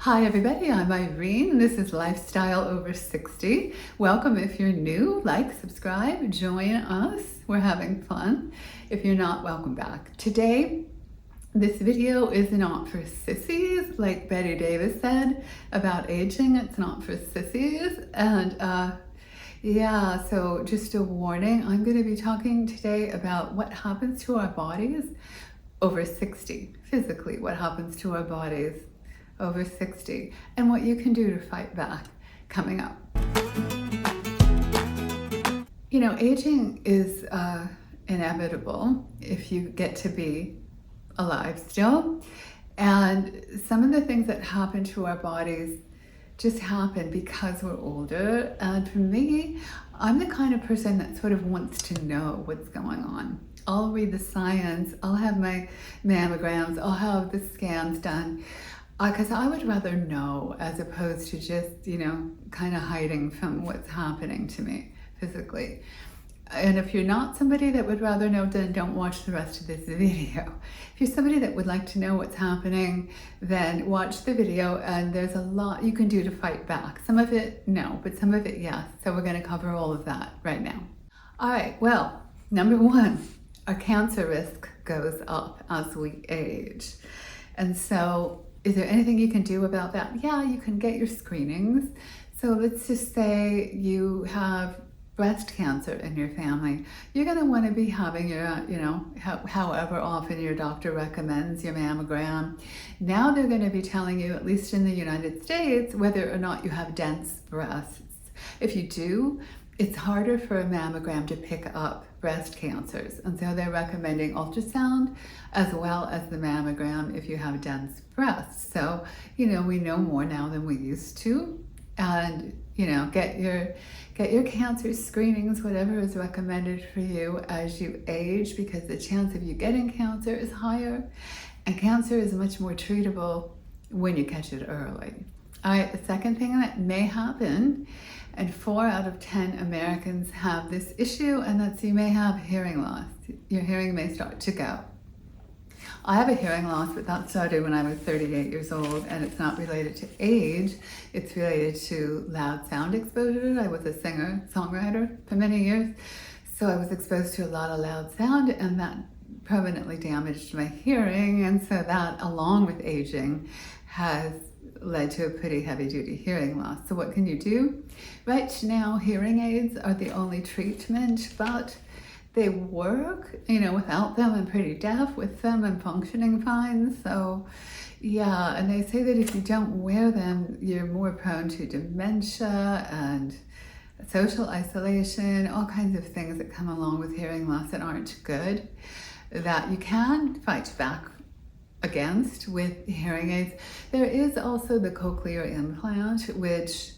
Hi everybody, I'm Irene. This is Lifestyle Over 60. Welcome if you're new, like, subscribe, join us. We're having fun. If you're not, welcome back. Today, this video is not for sissies, like Betty Davis said about aging. It's not for sissies. And so just a warning, I'm going to be talking today about what happens to our bodies over 60, physically, what happens to our bodies over 60 and what you can do to fight back coming up. You know, aging is inevitable if you get to be alive still. And some of the things that happen to our bodies just happen because we're older. And for me, I'm the kind of person that sort of wants to know what's going on. I'll read the science, I'll have my mammograms, I'll have the scans done. Because I would rather know as opposed to just, kind of hiding from what's happening to me physically. And if you're not somebody that would rather know, then don't watch the rest of this video. If you're somebody that would like to know what's happening, then watch the video, and there's a lot you can do to fight back. Some of it, no, but some of it, yes. So we're going to cover all of that right now. All right, well, number one, our cancer risk goes up as we age. And so is there anything you can do about that? Yeah, you can get your screenings. So let's just say you have breast cancer in your family. You're going to want to be having your, however often your doctor recommends your mammogram. Now they're going to be telling you, at least in the United States, whether or not you have dense breasts. If you do, it's harder for a mammogram to pick up breast cancers. And so they're recommending ultrasound as well as the mammogram if you have dense breasts. So, we know more now than we used to. And, get your cancer screenings, whatever is recommended for you as you age, because the chance of you getting cancer is higher. And cancer is much more treatable when you catch it early. All right, the second thing that may happen, and 4 out of 10 Americans have this issue, and that's you may have hearing loss. Your hearing may start to go. I have a hearing loss, but that started when I was 38 years old, and it's not related to age. It's related to loud sound exposure. I was a singer-songwriter for many years, so I was exposed to a lot of loud sound, and that permanently damaged my hearing. And so that, along with aging, has led to a pretty heavy-duty hearing loss. So what can you do? Right now, hearing aids are the only treatment, but they work. Without them, I'm pretty deaf. With them, I'm functioning fine. So, yeah, and they say that if you don't wear them, you're more prone to dementia and social isolation, all kinds of things that come along with hearing loss that aren't good, that you can fight back against with hearing aids. There is also the cochlear implant, which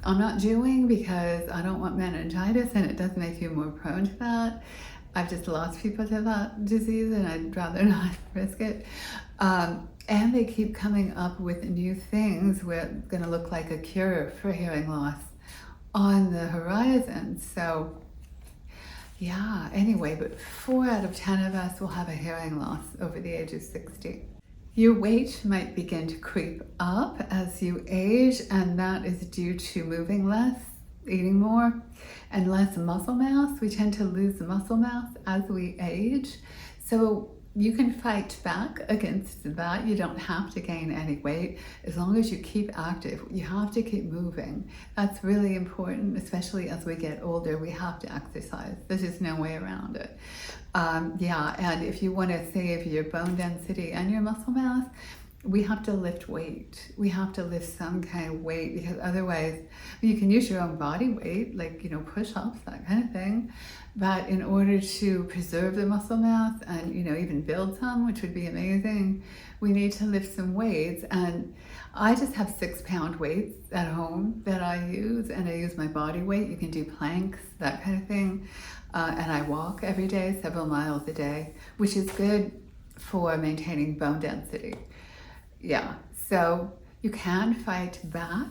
I'm not doing because I don't want meningitis, and it does make you more prone to that. I've just lost people to that disease, and I'd rather not risk it. And they keep coming up with new things where it's going to look like a cure for hearing loss on the horizon. So yeah, anyway, but 4 out of 10 of us will have a hearing loss over the age of 60. Your weight might begin to creep up as you age, and that is due to moving less, eating more, and less muscle mass. We tend to lose muscle mass as we age. So you can fight back against that. You don't have to gain any weight as long as you keep active. You have to keep moving. That's really important, especially as we get older. We have to exercise. There's just no way around it. And if you want to save your bone density and your muscle mass, we have to lift weight. We have to lift some kind of weight, because otherwise you can use your own body weight, like, push-ups, that kind of thing. But in order to preserve the muscle mass and, even build some, which would be amazing, we need to lift some weights. And I just have 6-pound weights at home that I use, and I use my body weight. You can do planks, that kind of thing. And I walk every day, several miles a day, which is good for maintaining bone density. Yeah, so you can fight back.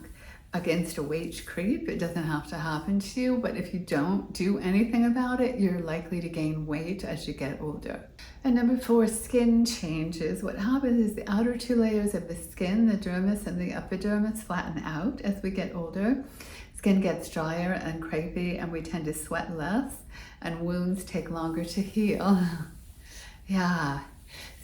against a weight creep. It doesn't have to happen to you, but if you don't do anything about it, you're likely to gain weight as you get older. And number 4, skin changes. What happens is the outer 2 layers of the skin, the dermis and the epidermis, flatten out as we get older. Skin gets drier and crepey, and we tend to sweat less, and wounds take longer to heal. Yeah.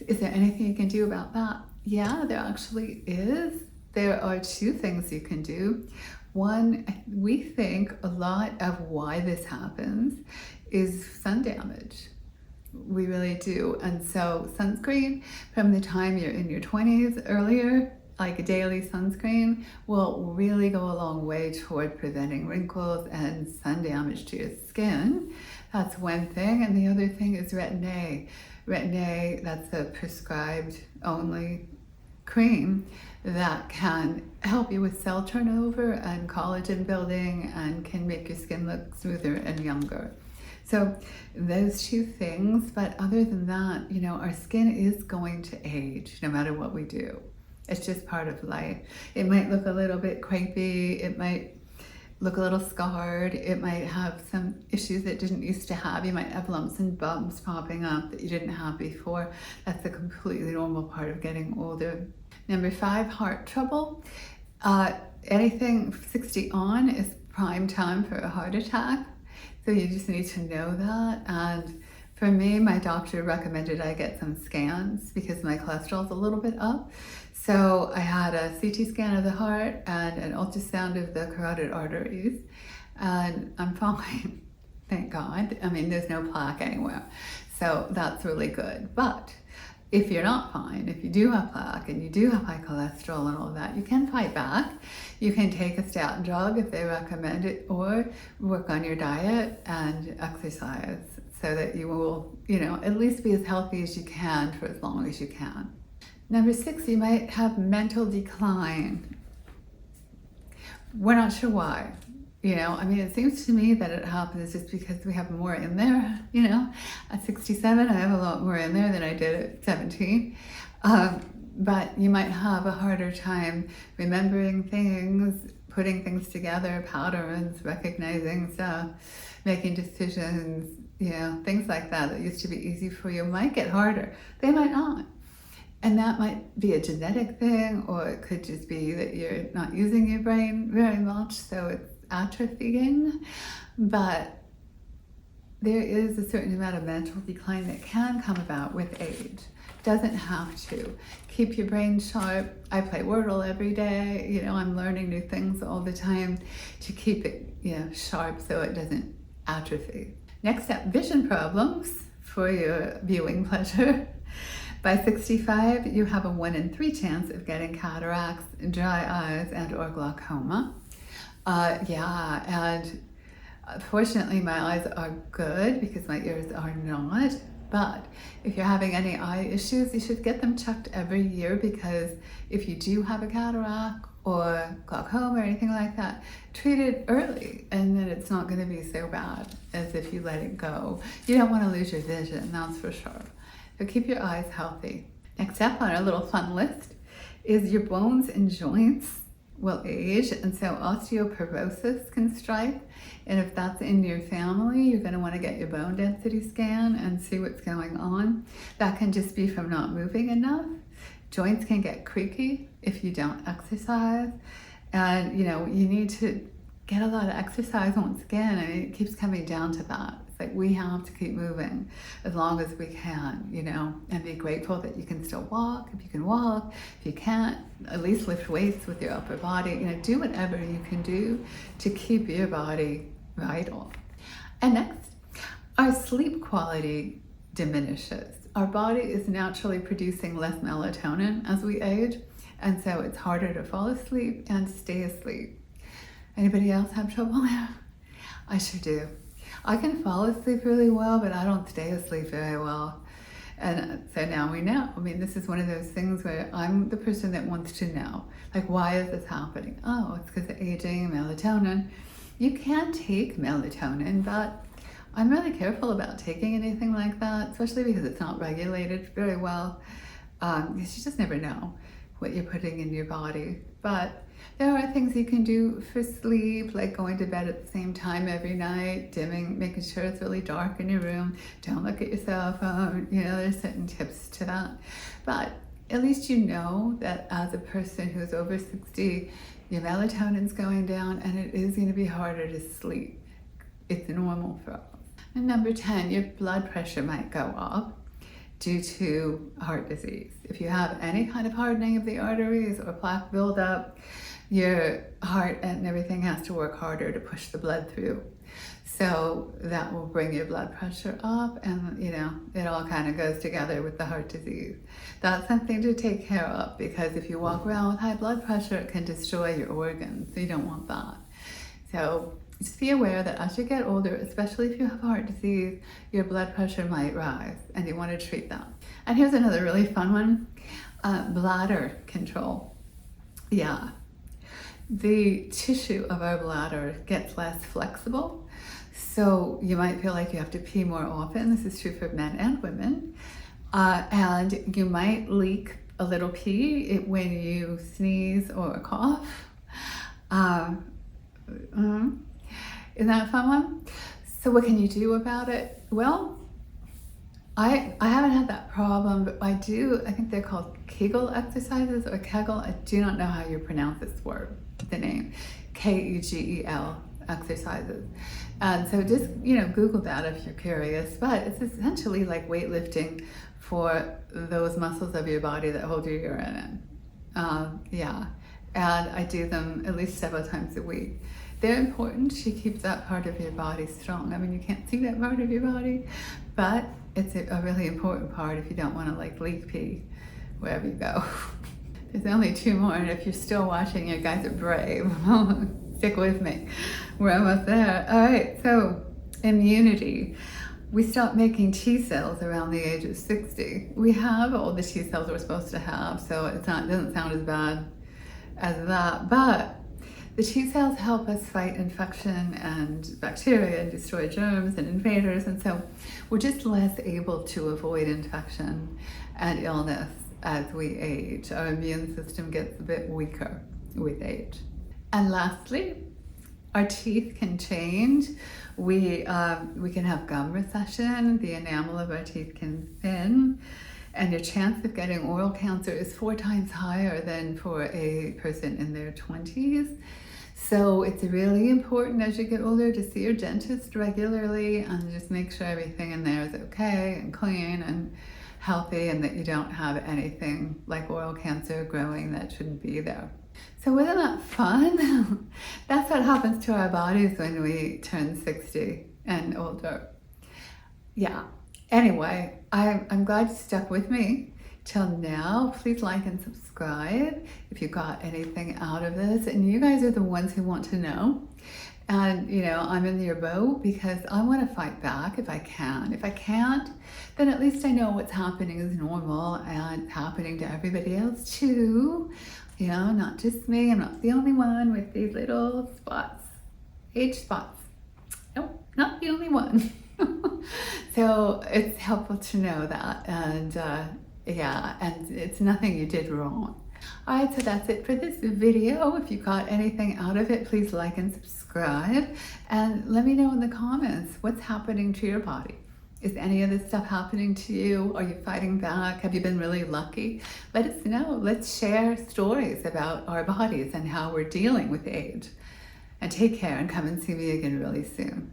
Is there anything you can do about that? Yeah, there actually is. There are 2 things you can do. One, we think a lot of why this happens is sun damage. We really do. And so sunscreen from the time you're in your 20s earlier, like a daily sunscreen, will really go a long way toward preventing wrinkles and sun damage to your skin. That's one thing. And the other thing is Retin-A. Retin-A, that's a prescribed only cream that can help you with cell turnover and collagen building and can make your skin look smoother and younger. So those 2 things, but other than that, you know, our skin is going to age no matter what we do. It's just part of life. It might look a little bit crepey, it might look a little scarred, it might have some issues it didn't used to have. You might have lumps and bumps popping up that you didn't have before. That's a completely normal part of getting older. Number 5, heart trouble. Anything 60 on is prime time for a heart attack. So you just need to know that. And for me, my doctor recommended I get some scans because my cholesterol's a little bit up. So I had a CT scan of the heart and an ultrasound of the carotid arteries, and I'm fine, thank God. I mean, there's no plaque anywhere, so that's really good. But if you're not fine, if you do have plaque and you do have high cholesterol and all that, you can fight back. You can take a statin drug if they recommend it, or work on your diet and exercise so that you will, you know, at least be as healthy as you can for as long as you can. Number 6, you might have mental decline. We're not sure why. You know, I mean, it seems to me that it happens just because we have more in there. You know, at 67, I have a lot more in there than I did at 17. But you might have a harder time remembering things, putting things together, patterns, recognizing stuff, making decisions, you know, things like that that used to be easy for you might get harder. They might not. And that might be a genetic thing, or it could just be that you're not using your brain very much, so it's atrophying. But there is a certain amount of mental decline that can come about with age. Doesn't have to. Keep your brain sharp. I play Wordle every day. You know, I'm learning new things all the time to keep it, you know, sharp so it doesn't atrophy. Next up, vision problems for your viewing pleasure. By 65, you have a 1 in 3 chance of getting cataracts, dry eyes, and or glaucoma. And fortunately my eyes are good because my ears are not. But if you're having any eye issues, you should get them checked every year, because if you do have a cataract or glaucoma or anything like that, treat it early and then it's not going to be so bad as if you let it go. You don't want to lose your vision, that's for sure. So keep your eyes healthy. Next up on our little fun list is your bones and joints will age, and so osteoporosis can strike. And if that's in your family, you're going to want to get your bone density scan and see what's going on. That can just be from not moving enough. Joints can get creaky if you don't exercise. And you know, you need to get a lot of exercise once again. I mean, it keeps coming down to that. It's like we have to keep moving as long as we can, you know, and be grateful that you can still walk. If you can walk, if you can't, at least lift weights with your upper body. You know, do whatever you can do to keep your body vital. And next, our sleep quality diminishes. Our body is naturally producing less melatonin as we age, and so it's harder to fall asleep and stay asleep. Anybody else have trouble there? I sure do. I can fall asleep really well, but I don't stay asleep very well. And so now we know. I mean, this is one of those things where I'm the person that wants to know, like, why is this happening? Oh, it's because of aging, melatonin. You can take melatonin, but I'm really careful about taking anything like that, especially because it's not regulated very well. Because you just never know what you're putting in your body. But there are things you can do for sleep, like going to bed at the same time every night, making sure it's really dark in your room. Don't look at your cell phone. You know, there's certain tips to that. But at least you know that as a person who's over 60, your melatonin's going down and it is going to be harder to sleep. It's normal for us. And number 10, your blood pressure might go up due to heart disease. If you have any kind of hardening of the arteries or plaque buildup, your heart and everything has to work harder to push the blood through. So that will bring your blood pressure up, and you know, it all kind of goes together with the heart disease. That's something to take care of, because if you walk around with high blood pressure, it can destroy your organs. So you don't want that. So just be aware that as you get older, especially if you have heart disease, your blood pressure might rise and you want to treat that. And here's another really fun one, bladder control. Yeah, the tissue of our bladder gets less flexible. So you might feel like you have to pee more often. This is true for men and women. And you might leak a little pee when you sneeze or cough. Isn't that a fun one? So what can you do about it? Well, I haven't had that problem, but I think they're called Kegel exercises or Kegel. I do not know how you pronounce this word, the name, Kegel exercises. And so just, Google that if you're curious, but it's essentially like weightlifting for those muscles of your body that hold your urine in. Yeah, and I do them at least several times a week. They're important to keep that part of your body strong. I mean, you can't see that part of your body, but it's a really important part if you don't want to leak pee wherever you go. There's only 2 more, and if you're still watching, you guys are brave. Stick with me. We're almost there. All right, so immunity. We stop making T cells around the age of 60. We have all the T cells we're supposed to have, so it doesn't sound as bad as that, but the T cells help us fight infection and bacteria and destroy germs and invaders, and so we're just less able to avoid infection and illness as we age. Our immune system gets a bit weaker with age. And lastly, our teeth can change. We can have gum recession. The enamel of our teeth can thin, and your chance of getting oral cancer is 4 times higher than for a person in their 20s. So it's really important as you get older to see your dentist regularly and just make sure everything in there is okay and clean and healthy, and that you don't have anything like oral cancer growing that shouldn't be there. So wasn't that fun? That's what happens to our bodies when we turn 60 and older. Yeah. Anyway, I'm glad you stuck with me till now. Please like and subscribe if you got anything out of this. And you guys are the ones who want to know. And, I'm in your boat because I want to fight back if I can. If I can't, then at least I know what's happening is normal and happening to everybody else too. Not just me. I'm not the only one with these little spots, age spots. Nope, not the only one. So it's helpful to know that, and and it's nothing you did wrong. All right, so that's it for this video. If you got anything out of it, please like and subscribe, and let me know in the comments what's happening to your body. Is any of this stuff happening to you? Are you fighting back? Have you been really lucky? Let us know. Let's share stories about our bodies and how we're dealing with age. And take care and come and see me again really soon.